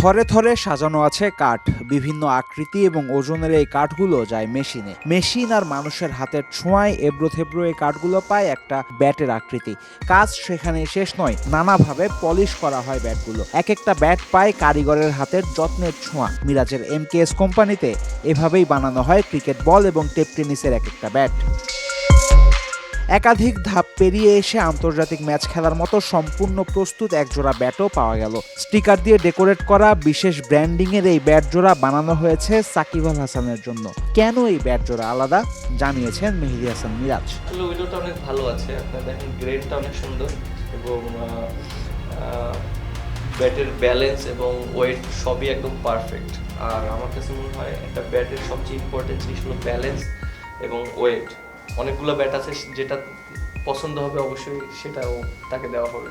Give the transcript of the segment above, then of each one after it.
থরে থরে সাজানো আছে কাঠ। বিভিন্ন আকৃতি এবং ওজনের এই কাঠগুলো যায় মেশিনে। মেশিন আর মানুষের হাতের ছোঁয়ায় এবড়ো থেবড়ো এই কাঠগুলো পায় একটা ব্যাটের আকৃতি। কাজ সেখানে শেষ নয়, নানাভাবে পলিশ করা হয় ব্যাটগুলো। এক একটা ব্যাট পায় কারিগরের হাতের যত্নের ছোঁয়া। মিরাজের এমকেএস কোম্পানিতে এভাবেই বানানো হয় ক্রিকেট বল এবং টেপ টেনিসের এক একটা ব্যাট। একাধিক ধাপ পেরিয়ে এসে আন্তর্জাতিক ম্যাচ খেলার মতো সম্পূর্ণ প্রস্তুত একজোড়া ব্যাটও পাওয়া গেল। স্টিকার দিয়ে ডেকোরেট করা বিশেষ ব্র্যান্ডিংয়ের এই ব্যাট জোড়া বানানো হয়েছে সাকিব আল হাসানের জন্য। কেন এই ব্যাট জোড়া আলাদা জানিয়েছেন মেহেদী হাসান মিরাজ। উইডোটা অনেক ভালো আছে, আপনার দেখেন গ্রেনটা অনেক সুন্দর এবং ব্যাটের ব্যালেন্স এবং ওয়েট সবই একদম পারফেক্ট। আর আমার কাছে মনে হয় একটা ব্যাটের সবচেয়ে ইম্পর্টেন্ট জিনিস হলো ব্যালেন্স এবং ওয়েট। অনেকগুলো ব্যাট আছে, যেটা পছন্দ হবে অবশ্যই সেটাও তাকে দেওয়া হবে।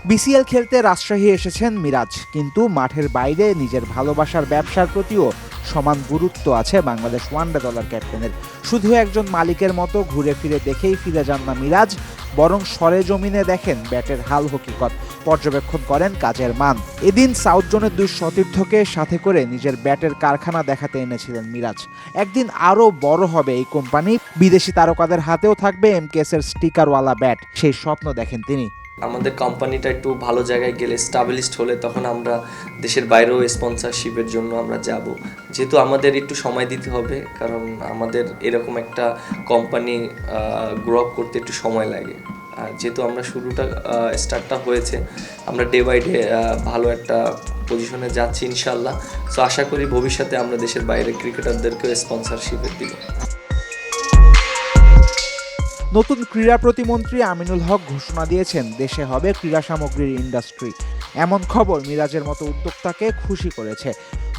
বিসিএল খেলতে রাজশাহী এসেছেন মিরাজ, কিন্তু মাঠের বাইরে নিজের ভালোবাসার ব্যবসার প্রতিও সমান গুরুত্ব আছে বাংলাদেশ ওয়ানডে দলের ক্যাপ্টেনের। শুধু একজন মালিকের মতো ঘুরে ফিরে দেখেই ফিরে যান না মিরাজ, বরং সরেজমিনে দেখেন ব্যাটের হাল হকিকত, পর্যবেক্ষণ করেন কাজের মান। এদিন সাউথ জোনের দুই সতীর্থকে সাথে করে নিজের ব্যাটের কারখানা দেখাতে এনেছিলেন মিরাজ। একদিন আরও বড় হবে এই কোম্পানি, বিদেশি তারকাদের হাতেও থাকবে এমকেএস এর স্টিকারওয়ালা ব্যাট, সেই স্বপ্ন দেখেন তিনি। আমাদের কোম্পানিটা একটু ভালো জায়গায় গেলে, স্টাবলিশড হলে, তখন আমরা দেশের বাইরেও স্পন্সরশিপের জন্য আমরা যাব। যেহেতু আমাদের একটু সময় দিতে হবে, কারণ আমাদের এরকম একটা কোম্পানি গ্রো আপ করতে একটু সময় লাগে। যেহেতু আমরা স্টার্টটা হয়েছে, আমরা ডে বাই ডে ভালো একটা পজিশনে যাচ্ছি ইনশাল্লাহ। সো আশা করি ভবিষ্যতে আমরা দেশের বাইরে ক্রিকেটারদেরকেও স্পন্সরশিপের দিব। নতুন ক্রীড়া প্রতিমন্ত্রী আমিনুল হক ঘোষণা দিয়েছেন দেশে হবে ক্রীড়া সামগ্রীর ইন্ডাস্ট্রি। এমন খবর মিরাজের মতো উদ্যোক্তাকে খুশি করেছে।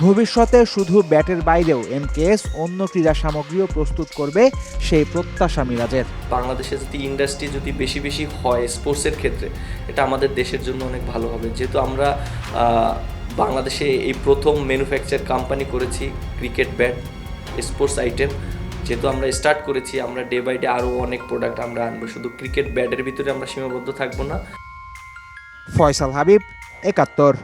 ভবিষ্যতে শুধু ব্যাটের বাইরেও এমকেএস অন্য ক্রীড়া সামগ্রীও প্রস্তুত করবে, সেই প্রত্যাশা মিরাজের। বাংলাদেশে যদি ইন্ডাস্ট্রি যদি বেশি বেশি হয় স্পোর্টসের ক্ষেত্রে, এটা আমাদের দেশের জন্য অনেক ভালো হবে। যেহেতু আমরা বাংলাদেশে এই প্রথম ম্যানুফ্যাকচার কোম্পানি করেছি ক্রিকেট ব্যাট, স্পোর্টস আইটেম। যেহেতু আমরা স্টার্ট করেছি, আমরা ডে বাই ডে আরও অনেক প্রোডাক্ট আমরা আনবো। শুধু ক্রিকেট ব্যাটের ভিতরে আমরা সীমাবদ্ধ থাকবো না। ফয়সাল হাবিব, ৭১।